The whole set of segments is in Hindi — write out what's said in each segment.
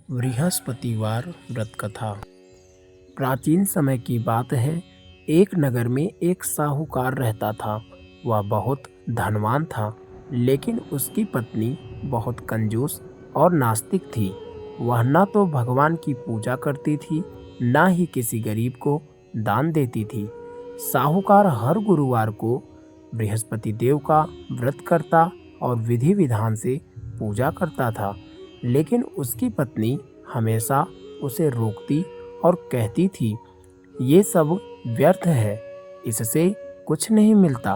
बृहस्पतिवार व्रत कथा। प्राचीन समय की बात है। एक नगर में एक साहूकार रहता था। वह बहुत धनवान था, लेकिन उसकी पत्नी बहुत कंजूस और नास्तिक थी। वह न तो भगवान की पूजा करती थी, न ही किसी गरीब को दान देती थी। साहूकार हर गुरुवार को बृहस्पति देव का व्रत करता और विधि विधान से पूजा करता था, लेकिन उसकी पत्नी हमेशा उसे रोकती और कहती थी, ये सब व्यर्थ है, इससे कुछ नहीं मिलता।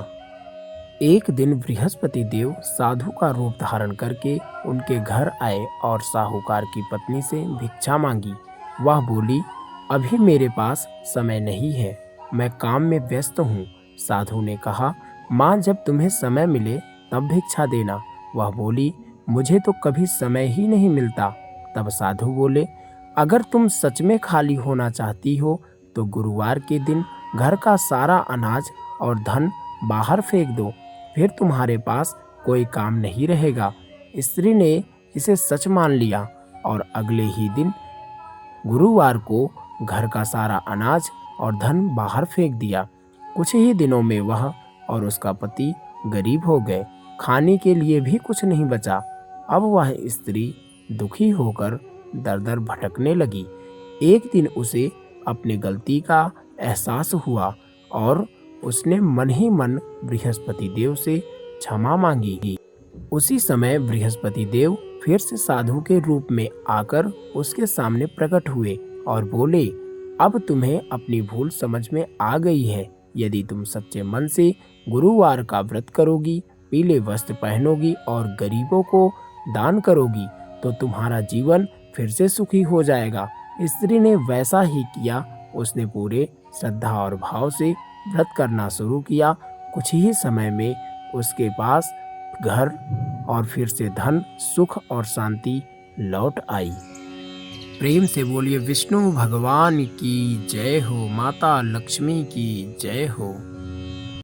एक दिन बृहस्पति देव साधु का रूप धारण करके उनके घर आए और साहूकार की पत्नी से भिक्षा मांगी। वह बोली, अभी मेरे पास समय नहीं है, मैं काम में व्यस्त हूँ। साधु ने कहा, माँ, जब तुम्हें समय मिले तब भिक्षा देना। वह बोली, मुझे तो कभी समय ही नहीं मिलता। तब साधु बोले, अगर तुम सच में खाली होना चाहती हो तो गुरुवार के दिन घर का सारा अनाज और धन बाहर फेंक दो, फिर तुम्हारे पास कोई काम नहीं रहेगा। स्त्री ने इसे सच मान लिया और अगले ही दिन गुरुवार को घर का सारा अनाज और धन बाहर फेंक दिया। कुछ ही दिनों में वह और उसका पति गरीब हो गए। खाने के लिए भी कुछ नहीं बचा। अब वह स्त्री दुखी होकर दर दर भटकने लगी। एक दिन उसे अपनी गलती का एहसास हुआ और उसने मन ही मन बृहस्पति देव से क्षमा मांगी। उसी समय बृहस्पति देव फिर से साधु के रूप में आकर उसके सामने प्रकट हुए और बोले, अब तुम्हें अपनी भूल समझ में आ गई है। यदि तुम सच्चे मन से गुरुवार का व्रत करोगी, पीले वस्त्र पहनोगी और गरीबों को दान करोगी तो तुम्हारा जीवन फिर से सुखी हो जाएगा। स्त्री ने वैसा ही किया। उसने पूरे श्रद्धा और भाव से व्रत करना शुरू किया। कुछ ही समय में उसके पास घर और फिर से धन, सुख और शांति लौट आई। प्रेम से बोलिए विष्णु भगवान की जय हो, माता लक्ष्मी की जय हो।